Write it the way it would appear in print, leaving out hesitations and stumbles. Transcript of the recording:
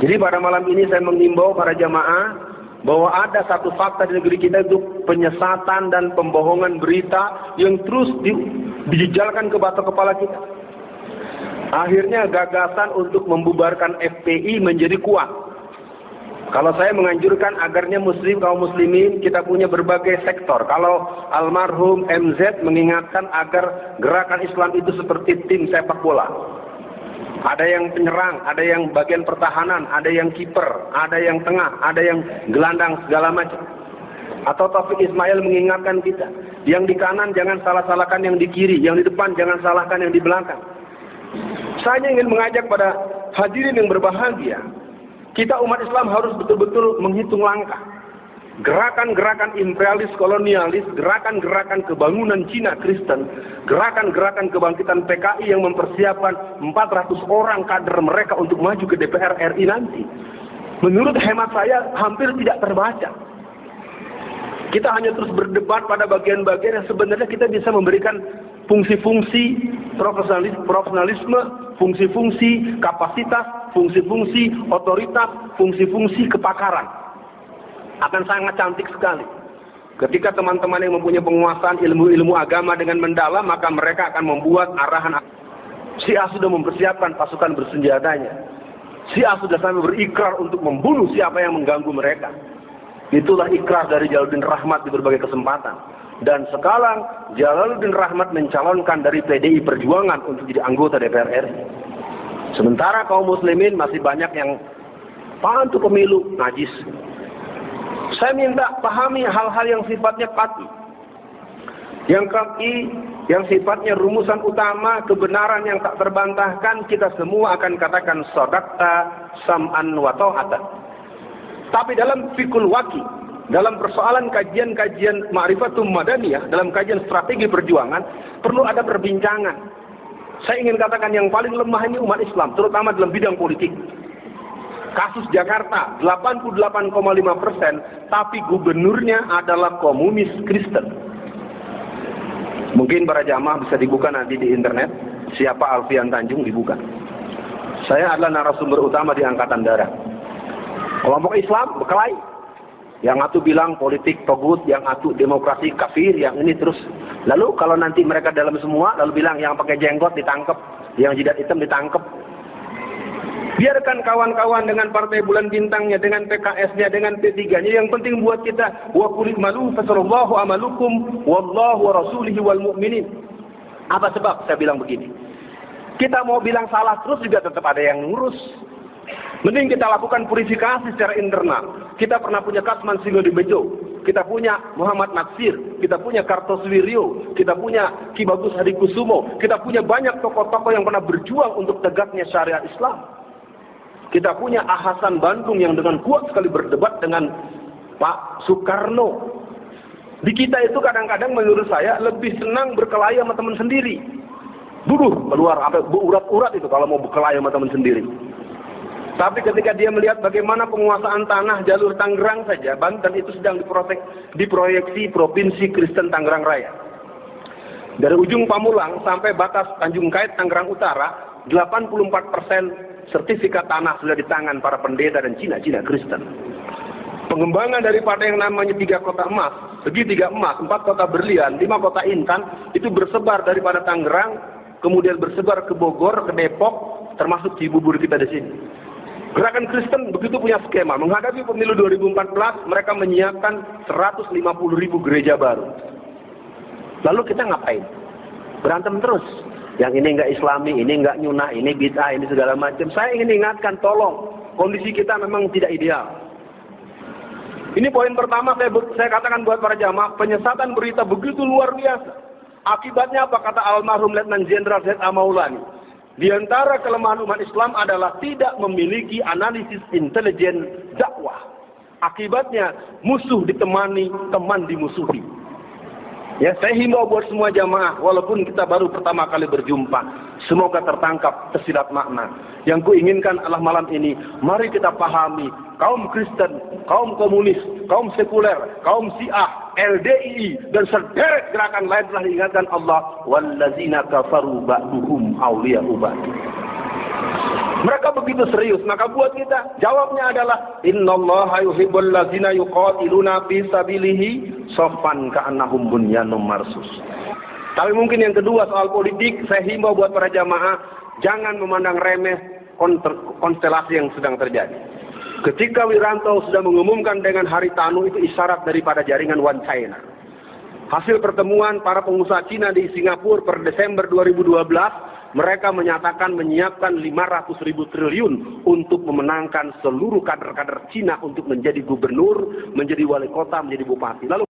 Jadi pada malam ini saya mengimbau para jamaah bahwa ada satu fakta di negeri kita, itu penyesatan dan pembohongan berita yang terus dijejalkan ke batok kepala kita. Akhirnya gagasan untuk membubarkan FPI menjadi kuat. Kalau saya menganjurkan agarnya kaum muslimin kita punya berbagai sektor. Kalau almarhum MZ mengingatkan agar gerakan Islam itu seperti tim sepak bola. Ada yang penyerang, ada yang bagian pertahanan, ada yang kiper, ada yang tengah, ada yang gelandang, segala macam. Atau Taufik Ismail mengingatkan kita, yang di kanan jangan salah-salahkan yang di kiri, yang di depan jangan salahkan yang di belakang. Saya ingin mengajak pada hadirin yang berbahagia, kita umat Islam harus betul-betul menghitung langkah. Gerakan-gerakan imperialis kolonialis, gerakan-gerakan kebangunan Cina Kristen, gerakan-gerakan kebangkitan PKI yang mempersiapkan 400 orang kader mereka untuk maju ke DPR RI nanti, menurut hemat saya hampir tidak terbaca. Kita hanya terus berdebat pada bagian-bagian yang sebenarnya kita bisa memberikan fungsi-fungsi profesionalisme, fungsi-fungsi kapasitas, fungsi-fungsi otoritas, fungsi-fungsi kepakaran. Akan sangat cantik sekali. Ketika teman-teman yang mempunyai penguasaan ilmu-ilmu agama dengan mendalam, maka mereka akan membuat arahan. Si A sudah mempersiapkan pasukan bersenjatanya. Si A sudah sampai berikrar untuk membunuh siapa yang mengganggu mereka. Itulah ikrar dari Jalaluddin Rahmat di berbagai kesempatan. Dan sekarang Jalaluddin Rahmat mencalonkan dari PDI Perjuangan untuk jadi anggota DPR RI. Sementara kaum muslimin masih banyak yang pantu pemilu najis. Saya minta pahami hal-hal yang sifatnya qat'i, yang qat'i, yang sifatnya rumusan utama, kebenaran yang tak terbantahkan, kita semua akan katakan shadaqta sam'an wa ta'atan. Tapi dalam fikul waqi, dalam persoalan kajian-kajian ma'rifatum madaniyah, dalam kajian strategi perjuangan, perlu ada perbincangan. Saya ingin katakan yang paling lemah ini umat Islam, terutama dalam bidang politik. Kasus Jakarta 88,5%, tapi gubernurnya adalah komunis Kristen. Mungkin para jamaah bisa dibuka nanti di internet, siapa Alfian Tanjung dibuka. Saya adalah narasumber utama di Angkatan Darat. Kelompok Islam berkelahi. Yang satu bilang politik togut, yang satu demokrasi kafir, yang ini terus. Lalu kalau nanti mereka dalam semua, lalu bilang yang pakai jenggot ditangkap, yang jidat hitam ditangkap. Biarkan kawan-kawan dengan partai bulan bintangnya, dengan PKS-nya, dengan P3-nya. Yang penting buat kita, wa qul i'malu fasarallahu amalukum wallahu wa rasulihi wal mu'minin. Apa sebab saya bilang begini? Kita mau bilang salah terus juga tetap ada yang ngurus. Mending kita lakukan purifikasi secara internal. Kita pernah punya Kasman Singodebejo, kita punya Muhammad Natsir, kita punya Kartosuwiryo, kita punya Ki Bagus Hadikusumo, kita punya banyak tokoh-tokoh yang pernah berjuang untuk tegaknya syariat Islam. Kita punya Ahasan Bandung yang dengan kuat sekali berdebat dengan Pak Soekarno. Di kita itu kadang-kadang menurut saya lebih senang berkelahi sama teman sendiri. Keluar sampai urat-urat itu kalau mau berkelahi sama teman sendiri. Tapi ketika dia melihat bagaimana penguasaan tanah jalur Tangerang saja, Banten itu sedang diproyeksi Provinsi Kristen Tangerang Raya. Dari ujung Pamulang sampai batas Tanjung Kait Tangerang Utara, 84% sertifikat tanah sudah di tangan para pendeta dan Cina Kristen. Pengembangan daripada yang namanya 3 kota emas, segitiga emas, 4 kota berlian, 5 kota intan, itu bersebar daripada Tangerang, kemudian bersebar ke Bogor, ke Depok, termasuk Cibubur kita di sini. Gerakan Kristen begitu punya skema. Menghadapi pemilu 2014, mereka menyiapkan 150.000 gereja baru. Lalu kita ngapain? Berantem terus. Yang ini enggak Islami, ini enggak nyunah, ini bid'ah, ini segala macam. Saya ingin ingatkan, tolong, kondisi kita memang tidak ideal. Ini poin pertama saya katakan buat para jamaah, penyesatan berita begitu luar biasa. Akibatnya apa kata almarhum Letnan Jenderal Z.A. Maulani? Di antara kelemahan umat Islam adalah tidak memiliki analisis intelijen dakwah. Akibatnya musuh ditemani, teman dimusuhi. Ya, saya himbau buat semua jamaah, walaupun kita baru pertama kali berjumpa, semoga tertangkap tersirat makna. Yang kuinginkan adalah malam ini, mari kita pahami, kaum Kristen, kaum komunis, kaum sekuler, kaum Syiah, LDII, dan sederet gerakan lain telah diingatkan Allah, wallazina kafaru ba'duhum awliya'u ba'd. Mereka begitu serius, maka buat kita jawabnya adalah innallaha yuhibbul ladzina yuqatiluna fi sabilihi shaffan ka'annahum bunyanun marsus. Tapi mungkin yang kedua soal politik, saya himbau buat para jamaah jangan memandang remeh konstelasi yang sedang terjadi. Ketika Wiranto sudah mengumumkan dengan Haritanu, itu isyarat daripada jaringan One China. Hasil pertemuan para pengusaha Cina di Singapura per Desember 2012, mereka menyatakan menyiapkan 500.000 triliun untuk memenangkan seluruh kader-kader Cina untuk menjadi gubernur, menjadi wali kota, menjadi bupati. Lalu